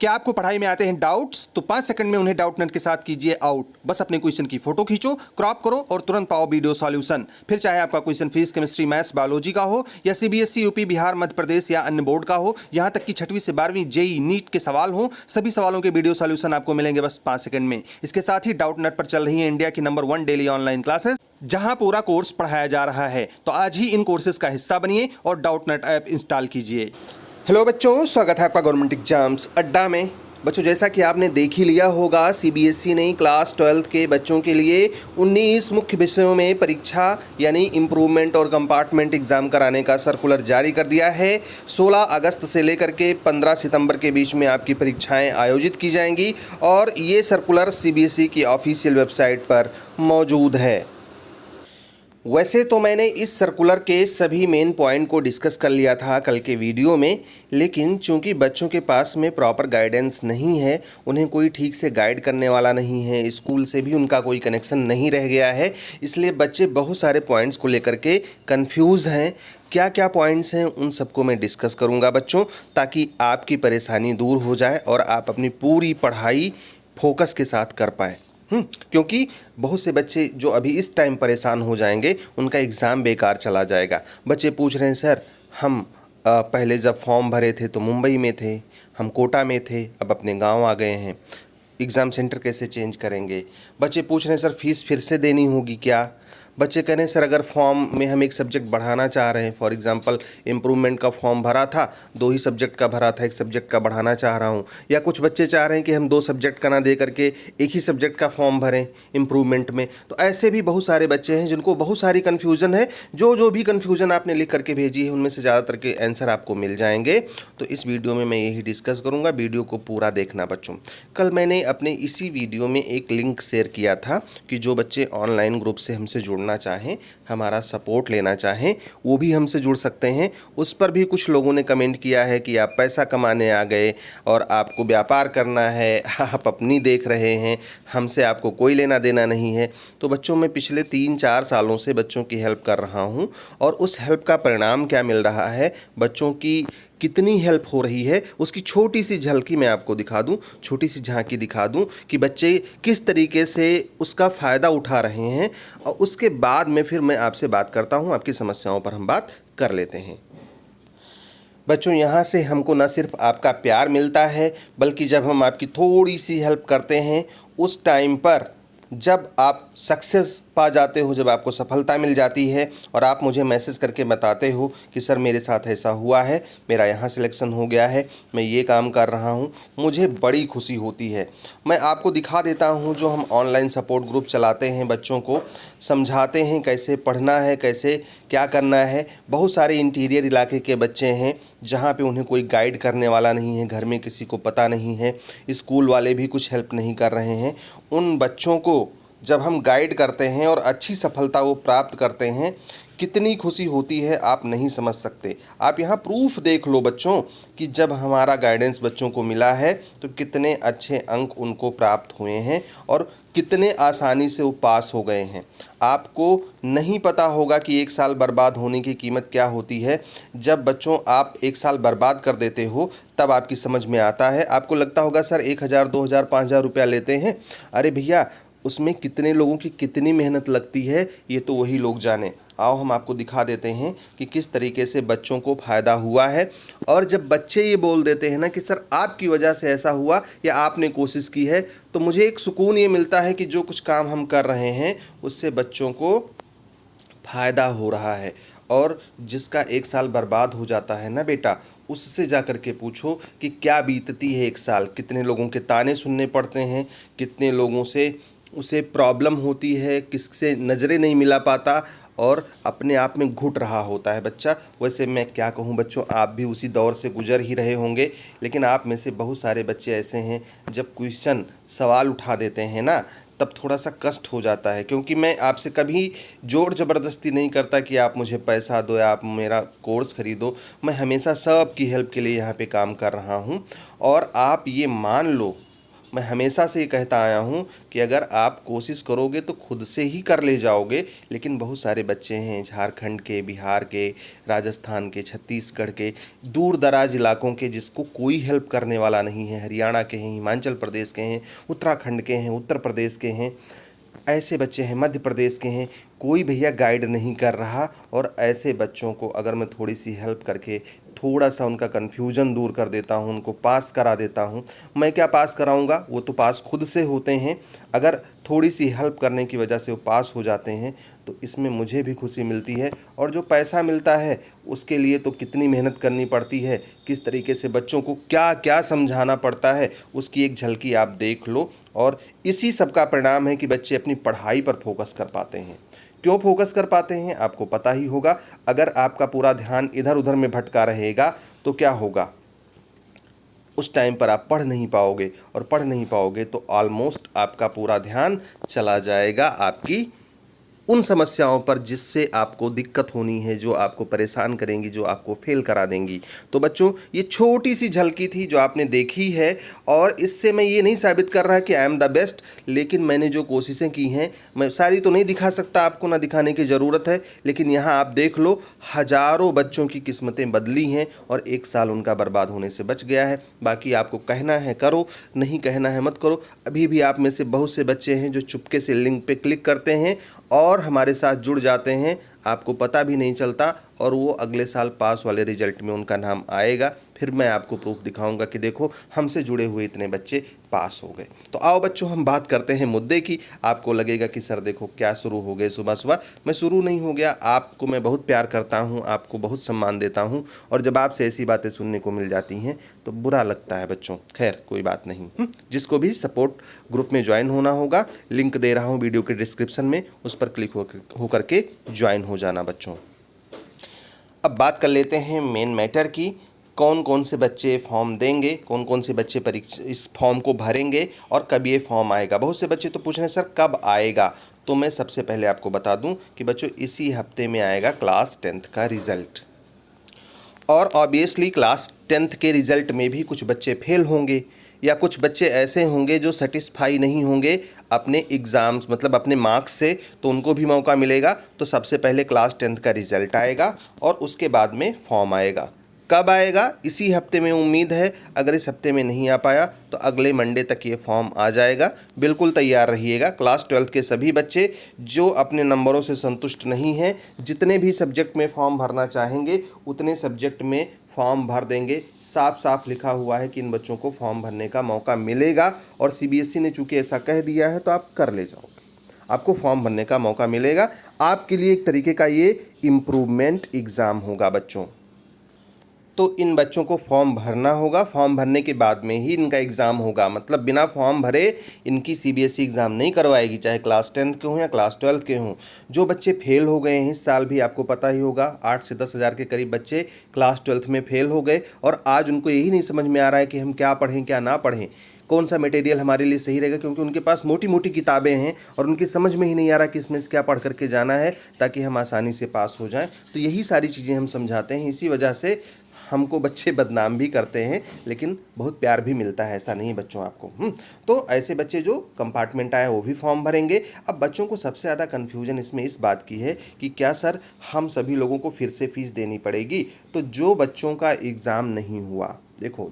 क्या आपको पढ़ाई में आते हैं डाउट्स? तो 5 सेकंड में उन्हें डाउटनेट के साथ कीजिए आउट। बस अपने क्वेश्चन की फोटो खींचो, क्रॉप करो और तुरंत पाओ वीडियो सॉल्यूशन। फिर चाहे आपका question physics, chemistry, maths, biology का हो या सीबीएसई, यूपी, बिहार, मध्य प्रदेश या अन्य बोर्ड का हो, यहाँ तक कि 6वीं से 12वीं जेई नीट के सवाल हो, सभी सवालों के वीडियो सॉल्यूशन आपको मिलेंगे बस 5 सेकंड में। इसके साथ ही डाउटनेट पर चल रही है इंडिया की नंबर 1 डेली ऑनलाइन क्लासेस, जहां पूरा कोर्स पढ़ाया जा रहा है। तो आज ही इन कोर्सेज का हिस्सा बनिए और डाउटनेट ऐप इंस्टॉल कीजिए। हेलो बच्चों, स्वागत है आपका गवर्नमेंट एग्जाम्स अड्डा में। बच्चों, जैसा कि आपने देख ही लिया होगा, सीबीएसई ने क्लास 12 के बच्चों के लिए 19 मुख्य विषयों में परीक्षा यानी इम्प्रूवमेंट और कंपार्टमेंट एग्ज़ाम कराने का सर्कुलर जारी कर दिया है। 16 अगस्त से लेकर के 15 सितंबर के बीच में आपकी परीक्षाएं आयोजित की जाएंगी और ये सर्कुलर सीबीएसई की ऑफिशियल वेबसाइट पर मौजूद है। वैसे तो मैंने इस सर्कुलर के सभी मेन पॉइंट को डिस्कस कर लिया था कल के वीडियो में, लेकिन चूंकि बच्चों के पास में प्रॉपर गाइडेंस नहीं है, उन्हें कोई ठीक से गाइड करने वाला नहीं है, स्कूल से भी उनका कोई कनेक्शन नहीं रह गया है, इसलिए बच्चे बहुत सारे पॉइंट्स को लेकर के कंफ्यूज हैं। क्या क्या पॉइंट्स हैं उन सबको मैं डिस्कस करूँगा बच्चों, ताकि आपकी परेशानी दूर हो जाए और आप अपनी पूरी पढ़ाई फोकस के साथ कर पाएँ। क्योंकि बहुत से बच्चे जो अभी इस टाइम परेशान हो जाएंगे, उनका एग्ज़ाम बेकार चला जाएगा। बच्चे पूछ रहे हैं, सर हम पहले जब फॉर्म भरे थे तो मुंबई में थे, हम कोटा में थे, अब अपने गांव आ गए हैं, एग्ज़ाम सेंटर कैसे चेंज करेंगे। बच्चे पूछ रहे हैं, सर फीस फिर से देनी होगी क्या। बच्चे कह रहे हैं, सर अगर फॉर्म में हम एक सब्जेक्ट बढ़ाना चाह रहे हैं, फॉर एग्जांपल इम्प्रूवमेंट का फॉर्म भरा था, 2 ही सब्जेक्ट का भरा था, एक सब्जेक्ट का बढ़ाना चाह रहा हूं। या कुछ बच्चे चाह रहे हैं कि हम 2 सब्जेक्ट का ना दे करके एक ही सब्जेक्ट का फॉर्म भरें इम्प्रूवमेंट में। तो ऐसे भी बहुत सारे बच्चे हैं जिनको बहुत सारी कन्फ्यूज़न है। जो भी कन्फ्यूज़न आपने लिख करके भेजी है, उनमें से ज़्यादातर के आंसर आपको मिल जाएंगे। तो इस वीडियो में मैं यही डिस्कस करूँगा, वीडियो को पूरा देखना बच्चों। कल मैंने अपने इसी वीडियो में एक लिंक शेयर किया था कि जो बच्चे ऑनलाइन ग्रुप से हमसे जुड़ना चाहें, हमारा सपोर्ट लेना चाहें, वो भी हमसे जुड़ सकते हैं। उस पर भी कुछ लोगों ने कमेंट किया है कि आप पैसा कमाने आ गए और आपको व्यापार करना है, आप अपनी देख रहे हैं, हमसे आपको कोई लेना देना नहीं है। तो बच्चों, मैं पिछले 3-4 सालों से बच्चों की हेल्प कर रहा हूँ और उस हेल्प का परिणाम क्या मिल रहा है, बच्चों की कितनी हेल्प हो रही है, उसकी छोटी सी झलकी मैं आपको दिखा दूं, छोटी सी झांकी दिखा दूं कि बच्चे किस तरीके से उसका फ़ायदा उठा रहे हैं। और उसके बाद में फिर मैं आपसे बात करता हूं, आपकी समस्याओं पर हम बात कर लेते हैं। बच्चों, यहाँ से हमको न सिर्फ आपका प्यार मिलता है, बल्कि जब हम आपकी थोड़ी सी हेल्प करते हैं, उस टाइम पर जब आप सक्सेस पा जाते हो, जब आपको सफलता मिल जाती है और आप मुझे मैसेज करके बताते हो कि सर मेरे साथ ऐसा हुआ है, मेरा यहाँ सिलेक्शन हो गया है, मैं ये काम कर रहा हूँ, मुझे बड़ी खुशी होती है। मैं आपको दिखा देता हूँ, जो हम ऑनलाइन सपोर्ट ग्रुप चलाते हैं, बच्चों को समझाते हैं कैसे पढ़ना है, कैसे क्या करना है। बहुत सारे इंटीरियर इलाके के बच्चे हैं जहाँ पे उन्हें कोई गाइड करने वाला नहीं है, घर में किसी को पता नहीं है, स्कूल वाले भी कुछ हेल्प नहीं कर रहे हैं। उन बच्चों को जब हम गाइड करते हैं और अच्छी सफलता वो प्राप्त करते हैं, कितनी खुशी होती है आप नहीं समझ सकते। आप यहाँ प्रूफ देख लो बच्चों कि जब हमारा गाइडेंस बच्चों को मिला है तो कितने अच्छे अंक उनको प्राप्त हुए हैं और कितने आसानी से वो पास हो गए हैं। आपको नहीं पता होगा कि 1 साल बर्बाद होने की कीमत क्या होती है। जब बच्चों आप 1 साल बर्बाद कर देते हो, तब आपकी समझ में आता है। आपको लगता होगा सर 1000, 2000, 5000 रुपया लेते हैं। अरे भैया, उसमें कितने लोगों की कितनी मेहनत लगती है, ये तो वही लोग जाने। आओ हम आपको दिखा देते हैं कि किस तरीके से बच्चों को फ़ायदा हुआ है। और जब बच्चे ये बोल देते हैं ना कि सर आपकी वजह से ऐसा हुआ या आपने कोशिश की है, तो मुझे एक सुकून ये मिलता है कि जो कुछ काम हम कर रहे हैं उससे बच्चों को फ़ायदा हो रहा है। और जिसका 1 साल बर्बाद हो जाता है ना बेटा, उससे जा कर के पूछो कि क्या बीतती है 1 साल। कितने लोगों के ताने सुनने पड़ते हैं, कितने लोगों से उसे प्रॉब्लम होती है, किससे नज़रें नहीं मिला पाता और अपने आप में घुट रहा होता है बच्चा। वैसे मैं क्या कहूँ बच्चों, आप भी उसी दौर से गुजर ही रहे होंगे, लेकिन आप में से बहुत सारे बच्चे ऐसे हैं जब क्वेश्चन सवाल उठा देते हैं ना, तब थोड़ा सा कष्ट हो जाता है। क्योंकि मैं आपसे कभी ज़ोर ज़बरदस्ती नहीं करता कि आप मुझे पैसा दो या आप मेरा कोर्स ख़रीदो। मैं हमेशा सबकी हेल्प के लिए यहाँ पे काम कर रहा हूँ। और आप ये मान लो, मैं हमेशा से ये कहता आया हूँ कि अगर आप कोशिश करोगे तो खुद से ही कर ले जाओगे, लेकिन बहुत सारे बच्चे हैं झारखंड के, बिहार के, राजस्थान के, छत्तीसगढ़ के, दूर दराज इलाकों के, जिसको कोई हेल्प करने वाला नहीं है। हरियाणा के हैं, हिमाचल प्रदेश के हैं, उत्तराखंड के हैं, उत्तर प्रदेश के हैं, ऐसे बच्चे हैं, मध्य प्रदेश के हैं, कोई भैया गाइड नहीं कर रहा। और ऐसे बच्चों को अगर मैं थोड़ी सी हेल्प करके थोड़ा सा उनका कन्फ्यूज़न दूर कर देता हूँ, उनको पास करा देता हूँ। मैं क्या पास कराऊँगा, वो तो पास खुद से होते हैं। अगर थोड़ी सी हेल्प करने की वजह से वो पास हो जाते हैं तो इसमें मुझे भी खुशी मिलती है। और जो पैसा मिलता है उसके लिए तो कितनी मेहनत करनी पड़ती है, किस तरीके से बच्चों को क्या क्या समझाना पड़ता है, उसकी एक झलकी आप देख लो। और इसी सब का परिणाम है कि बच्चे अपनी पढ़ाई पर फोकस कर पाते हैं। क्यों फोकस कर पाते हैं आपको पता ही होगा। अगर आपका पूरा ध्यान इधर उधर में भटका रहेगा तो क्या होगा, उस टाइम पर आप पढ़ नहीं पाओगे, और पढ़ नहीं पाओगे तो ऑलमोस्ट आपका पूरा ध्यान चला जाएगा आपकी उन समस्याओं पर जिससे आपको दिक्कत होनी है, जो आपको परेशान करेंगी, जो आपको फेल करा देंगी। तो बच्चों, ये छोटी सी झलकी थी जो आपने देखी है, और इससे मैं ये नहीं साबित कर रहा कि आई एम द बेस्ट, लेकिन मैंने जो कोशिशें की हैं, मैं सारी तो नहीं दिखा सकता आपको, ना दिखाने की ज़रूरत है, लेकिन यहाँ आप देख लो हज़ारों बच्चों की किस्मतें बदली हैं और 1 साल उनका बर्बाद होने से बच गया है। बाकी आपको कहना है करो, नहीं कहना है मत करो। अभी भी आप में से बहुत से बच्चे हैं जो चुपके से लिंक पे क्लिक करते हैं और हमारे साथ जुड़ जाते हैं, आपको पता भी नहीं चलता, और वो अगले साल पास वाले रिजल्ट में उनका नाम आएगा। फिर मैं आपको प्रूफ दिखाऊंगा कि देखो हमसे जुड़े हुए इतने बच्चे पास हो गए। तो आओ बच्चों, हम बात करते हैं मुद्दे की। आपको लगेगा कि सर देखो क्या शुरू हो गए सुबह सुबह। मैं शुरू नहीं हो गया, आपको मैं बहुत प्यार करता हूँ, आपको बहुत सम्मान देता हूँ, और जब आपसे ऐसी बातें सुनने को मिल जाती हैं तो बुरा लगता है बच्चों। खैर कोई बात नहीं। जिसको भी सपोर्ट ग्रुप में ज्वाइन होना होगा, लिंक दे रहा हूँ वीडियो के डिस्क्रिप्शन में, उस पर क्लिक हो करके ज्वाइन हो जाना बच्चों। अब बात कर लेते हैं मेन मैटर की। कौन कौन से बच्चे फॉर्म देंगे, कौन कौन से बच्चे परीक्षा इस फॉर्म को भरेंगे, और कब ये फॉर्म आएगा। बहुत से बच्चे तो पूछ रहे हैं सर कब आएगा। तो मैं सबसे पहले आपको बता दूं कि बच्चों इसी हफ्ते में आएगा क्लास 10th का रिज़ल्ट। और ऑब्वियसली क्लास 10th के रिज़ल्ट में भी कुछ बच्चे फेल होंगे, या कुछ बच्चे ऐसे होंगे जो सेटिस्फाई नहीं होंगे अपने एग्ज़ाम्स मतलब अपने मार्क्स से, तो उनको भी मौका मिलेगा। तो सबसे पहले क्लास 10th का रिज़ल्ट आएगा और उसके बाद में फॉर्म आएगा। कब आएगा, इसी हफ्ते में उम्मीद है। अगर इस हफ्ते में नहीं आ पाया तो अगले मंडे तक ये फॉर्म आ जाएगा। बिल्कुल तैयार रहिएगा। क्लास 12th के सभी बच्चे जो अपने नंबरों से संतुष्ट नहीं हैं, जितने भी सब्जेक्ट में फॉर्म भरना चाहेंगे उतने सब्जेक्ट में फॉर्म भर देंगे। साफ साफ लिखा हुआ है कि इन बच्चों को फॉर्म भरने का मौका मिलेगा, और सीबीएसई ने चूंकि ऐसा कह दिया है तो आप कर ले जाओगे, आपको फॉर्म भरने का मौका मिलेगा। आपके लिए एक तरीके का ये इम्प्रूवमेंट एग्ज़ाम होगा बच्चों। तो इन बच्चों को फॉर्म भरना होगा, फॉर्म भरने के बाद में ही इनका एग्ज़ाम होगा। मतलब बिना फॉर्म भरे इनकी सीबीएसई एग्ज़ाम नहीं करवाएगी, चाहे क्लास 10th के हों या क्लास 12th के हों। जो बच्चे फेल हो गए हैं इस साल भी, आपको पता ही होगा 8 से 10 हज़ार के करीब बच्चे क्लास 12th में फेल हो गए, और आज उनको यही नहीं समझ में आ रहा है कि हम क्या पढ़ें क्या ना पढ़ें, कौन सा मटेरियल हमारे लिए सही रहेगा, क्योंकि उनके पास मोटी मोटी किताबें हैं और उनकी समझ में ही नहीं आ रहा कि इसमें से क्या पढ़ करके जाना है ताकि हम आसानी से पास हो जाएं। तो यही सारी चीज़ें हम समझाते हैं। इसी वजह से हमको बच्चे बदनाम भी करते हैं, लेकिन बहुत प्यार भी मिलता है, ऐसा नहीं है बच्चों आपको। तो ऐसे बच्चे जो कंपार्टमेंट आए वो भी फॉर्म भरेंगे। अब बच्चों को सबसे ज़्यादा कन्फ्यूजन इसमें इस बात की है कि क्या सर हम सभी लोगों को फिर से फीस देनी पड़ेगी। तो जो बच्चों का एग्ज़ाम नहीं हुआ, देखो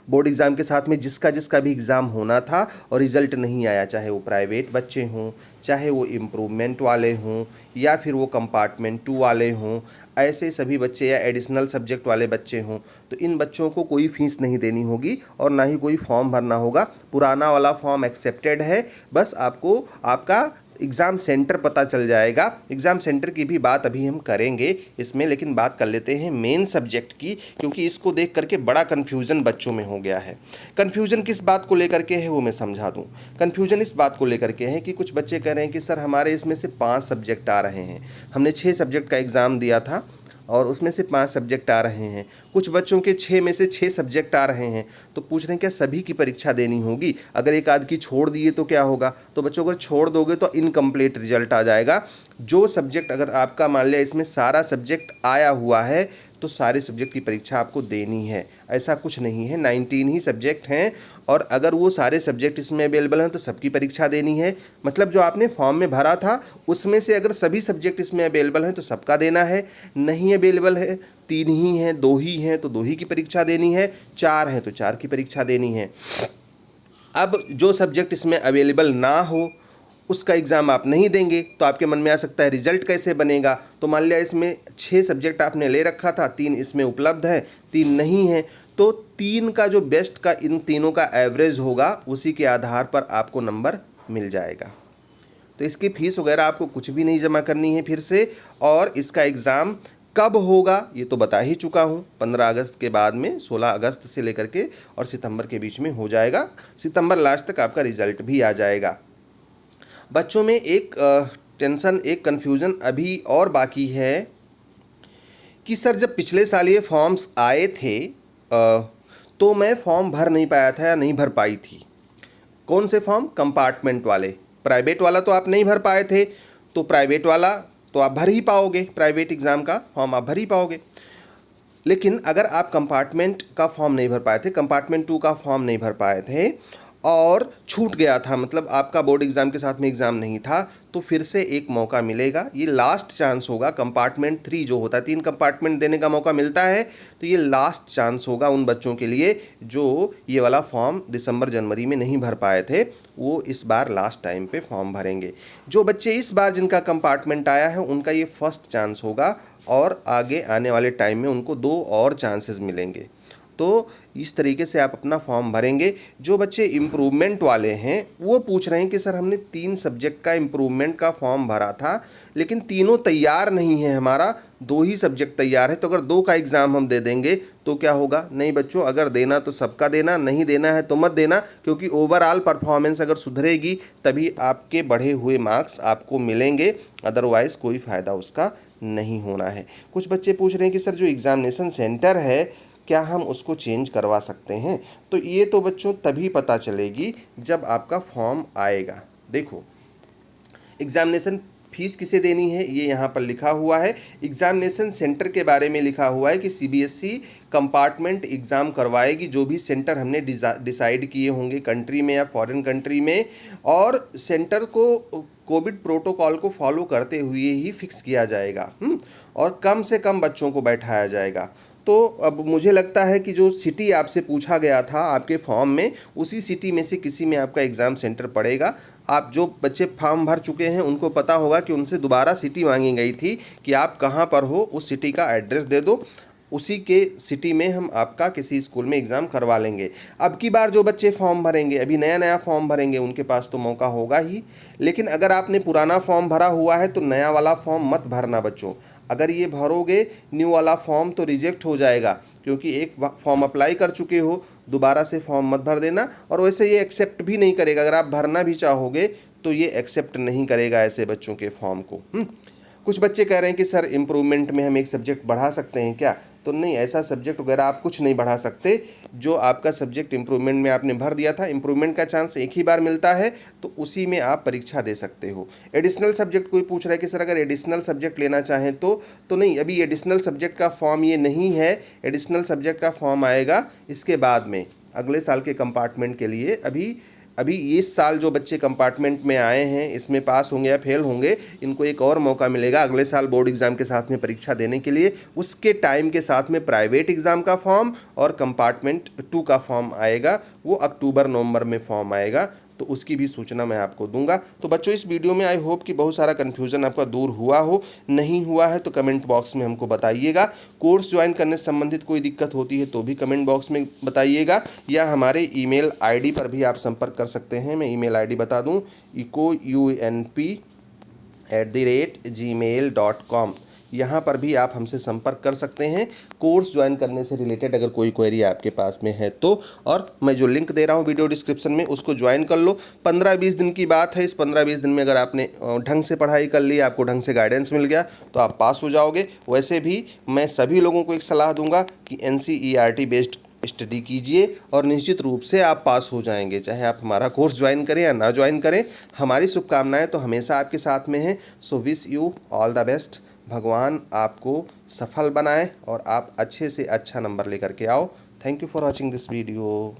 बोर्ड एग्ज़ाम के साथ में जिसका जिसका भी एग्ज़ाम होना था और रिज़ल्ट नहीं आया, चाहे वो प्राइवेट बच्चे हों, चाहे वो इम्प्रूवमेंट वाले हों, या फिर वो कंपार्टमेंट 2 वाले हों, ऐसे सभी बच्चे या एडिशनल सब्जेक्ट वाले बच्चे हों, तो इन बच्चों को कोई फ़ीस नहीं देनी होगी और ना ही कोई फॉर्म भरना होगा। पुराना वाला फॉर्म एक्सेप्टेड है, बस आपको आपका एग्ज़ाम सेंटर पता चल जाएगा। एग्ज़ाम सेंटर की भी बात अभी हम करेंगे इसमें, लेकिन बात कर लेते हैं मेन सब्जेक्ट की, क्योंकि इसको देख करके बड़ा कन्फ्यूज़न बच्चों में हो गया है। कन्फ्यूज़न किस बात को लेकर के है वो मैं समझा दूँ। कन्फ्यूज़न इस बात को लेकर के है कि कुछ बच्चे कह रहे हैं कि सर हमारे इसमें से 5 सब्जेक्ट आ रहे हैं, हमने 6 सब्जेक्ट का एग्ज़ाम दिया था और उसमें से 5 सब्जेक्ट आ रहे हैं। कुछ बच्चों के 6 में से 6 सब्जेक्ट आ रहे हैं, तो पूछ रहे हैं क्या सभी की परीक्षा देनी होगी? अगर एक आध की छोड़ दिए तो क्या होगा? तो बच्चों अगर छोड़ दोगे तो इनकम्प्लीट रिजल्ट आ जाएगा। जो सब्जेक्ट अगर आपका मान लिया इसमें सारा सब्जेक्ट आया हुआ है तो सारे सब्जेक्ट की परीक्षा आपको देनी है। ऐसा कुछ नहीं है, 19 ही सब्जेक्ट हैं और अगर वो सारे सब्जेक्ट इसमें अवेलेबल हैं तो सबकी परीक्षा देनी है। मतलब जो आपने फॉर्म में भरा था उसमें से अगर सभी सब्जेक्ट इसमें अवेलेबल हैं तो सबका देना है, नहीं अवेलेबल है 3 ही हैं, 2 ही हैं तो 2 ही की परीक्षा देनी है, 4 हैं तो 4 की परीक्षा देनी है। अब जो सब्जेक्ट इसमें अवेलेबल ना हो उसका एग्ज़ाम आप नहीं देंगे तो आपके मन में आ सकता है रिजल्ट कैसे बनेगा। तो मान लिया इसमें 6 सब्जेक्ट आपने ले रखा था, 3 इसमें उपलब्ध है, 3 नहीं है, तो 3 का जो बेस्ट का इन तीनों का एवरेज होगा उसी के आधार पर आपको नंबर मिल जाएगा। तो इसकी फ़ीस वगैरह आपको कुछ भी नहीं जमा करनी है फिर से। और इसका एग्ज़ाम कब होगा ये तो बता ही चुका हूँ, 15 अगस्त के बाद में, 16 अगस्त से लेकर के और सितंबर के बीच में हो जाएगा। सितंबर लास्ट तक आपका रिजल्ट भी आ जाएगा। बच्चों में एक टेंशन, एक कन्फ्यूज़न अभी और बाकी है कि सर जब पिछले साल ये फॉर्म्स आए थे तो मैं फॉर्म भर नहीं पाया था या नहीं भर पाई थी। कौन से फॉर्म? कंपार्टमेंट वाले। प्राइवेट वाला तो आप नहीं भर पाए थे, तो प्राइवेट वाला तो आप भर ही पाओगे, प्राइवेट एग्ज़ाम का फॉर्म आप भर ही पाओगे। लेकिन अगर आप कंपार्टमेंट का फॉर्म नहीं भर पाए थे, कंपार्टमेंट 2 का फॉर्म नहीं भर पाए थे और छूट गया था, मतलब आपका बोर्ड एग्ज़ाम के साथ में एग्ज़ाम नहीं था, तो फिर से एक मौका मिलेगा। ये लास्ट चांस होगा। कंपार्टमेंट 3 जो होता है, 3 कंपार्टमेंट देने का मौका मिलता है, तो ये लास्ट चांस होगा उन बच्चों के लिए जो ये वाला फॉर्म दिसंबर जनवरी में नहीं भर पाए थे, वो इस बार लास्ट टाइम पे फॉर्म भरेंगे। जो बच्चे इस बार जिनका कंपार्टमेंट आया है उनका ये फर्स्ट चांस होगा और आगे आने वाले टाइम में उनको 2 और चांसेस मिलेंगे। तो इस तरीके से आप अपना फॉर्म भरेंगे। जो बच्चे इम्प्रूवमेंट वाले हैं वो पूछ रहे हैं कि सर हमने 3 सब्जेक्ट का इम्प्रूवमेंट का फॉर्म भरा था लेकिन तीनों तैयार नहीं है, हमारा 2 ही सब्जेक्ट तैयार है, तो अगर 2 का एग्ज़ाम हम दे देंगे तो क्या होगा? नहीं बच्चों, अगर देना तो सबका देना, नहीं देना है तो मत देना, क्योंकि ओवरऑल परफॉर्मेंस अगर सुधरेगी तभी आपके बढ़े हुए मार्क्स आपको मिलेंगे, अदरवाइज़ कोई फ़ायदा उसका नहीं होना है। कुछ बच्चे पूछ रहे हैं कि सर जो एग्ज़ामिनेशन सेंटर है क्या हम उसको चेंज करवा सकते हैं? तो ये तो बच्चों तभी पता चलेगी जब आपका फॉर्म आएगा। देखो, एग्ज़ामिनेशन फ़ीस किसे देनी है ये यहाँ पर लिखा हुआ है। एग्ज़ामिनेशन सेंटर के बारे में लिखा हुआ है कि सीबीएसई कंपार्टमेंट एग्ज़ाम करवाएगी, जो भी सेंटर हमने डिसाइड किए होंगे कंट्री में या फॉरेन कंट्री में, और सेंटर को कोविड प्रोटोकॉल को फॉलो करते हुए ही फिक्स किया जाएगा और कम से कम बच्चों को बैठाया जाएगा। तो अब मुझे लगता है कि जो सिटी आपसे पूछा गया था आपके फॉर्म में, उसी सिटी में से किसी में आपका एग्ज़ाम सेंटर पड़ेगा। आप जो बच्चे फॉर्म भर चुके हैं उनको पता होगा कि उनसे दोबारा सिटी मांगी गई थी कि आप कहाँ पर हो, उस सिटी का एड्रेस दे दो, उसी के सिटी में हम आपका किसी स्कूल में एग्ज़ाम करवा लेंगे। अब की बार जो बच्चे फॉर्म भरेंगे, अभी नया नया फॉर्म भरेंगे, उनके पास तो मौका होगा ही, लेकिन अगर आपने पुराना फॉर्म भरा हुआ है तो नया वाला फॉर्म मत भरना बच्चों। अगर ये भरोगे न्यू वाला फॉर्म तो रिजेक्ट हो जाएगा, क्योंकि एक फॉर्म अप्लाई कर चुके हो, दोबारा से फॉर्म मत भर देना। और वैसे ये एक्सेप्ट भी नहीं करेगा, अगर आप भरना भी चाहोगे तो ये एक्सेप्ट नहीं करेगा ऐसे बच्चों के फॉर्म को। कुछ बच्चे कह रहे हैं कि सर इम्प्रूवमेंट में हम एक सब्जेक्ट बढ़ा सकते हैं क्या? तो नहीं, ऐसा सब्जेक्ट वगैरह आप कुछ नहीं बढ़ा सकते। जो आपका सब्जेक्ट इम्प्रूवमेंट में आपने भर दिया था, इम्प्रूवमेंट का चांस एक ही बार मिलता है, तो उसी में आप परीक्षा दे सकते हो। एडिशनल सब्जेक्ट कोई पूछ रहा है कि सर अगर एडिशनल सब्जेक्ट लेना चाहें तो नहीं, अभी एडिशनल सब्जेक्ट का फॉर्म ये नहीं है। एडिशनल सब्जेक्ट का फॉर्म आएगा इसके बाद में, अगले साल के कंपार्टमेंट के लिए। अभी इस साल जो बच्चे कंपार्टमेंट में आए हैं, इसमें पास होंगे या फेल होंगे, इनको एक और मौका मिलेगा अगले साल बोर्ड एग्ज़ाम के साथ में परीक्षा देने के लिए। उसके टाइम के साथ में प्राइवेट एग्ज़ाम का फॉर्म और कंपार्टमेंट 2 का फॉर्म आएगा, वो अक्टूबर नवंबर में फॉर्म आएगा, तो उसकी भी सूचना मैं आपको दूंगा। तो बच्चों, इस वीडियो में आई होप कि बहुत सारा कन्फ्यूज़न आपका दूर हुआ हो। नहीं हुआ है तो कमेंट बॉक्स में हमको बताइएगा। कोर्स ज्वाइन करने से संबंधित कोई दिक्कत होती है तो भी कमेंट बॉक्स में बताइएगा, या हमारे ईमेल आईडी पर भी आप संपर्क कर सकते हैं। मैं ईमेल आईडी बता दूं, ecounp@gmail.com। यहाँ पर भी आप हमसे संपर्क कर सकते हैं कोर्स ज्वाइन करने से रिलेटेड अगर कोई क्वेरी आपके पास में है तो। और मैं जो लिंक दे रहा हूँ वीडियो डिस्क्रिप्शन में, उसको ज्वाइन कर लो। 15-20 दिन की बात है। इस 15-20 दिन में अगर आपने ढंग से पढ़ाई कर ली, आपको ढंग से गाइडेंस मिल गया तो आप पास हो जाओगे। वैसे भी मैं सभी लोगों को एक सलाह दूंगा कि NCERT बेस्ड स्टडी कीजिए और निश्चित रूप से आप पास हो जाएंगे। चाहे आप हमारा कोर्स ज्वाइन करें या ना ज्वाइन करें, हमारी शुभकामनाएं तो हमेशा आपके साथ में हैं। So wish you all the best. भगवान आपको सफल बनाए और आप अच्छे से अच्छा नंबर लेकर के आओ। Thank you for watching this video.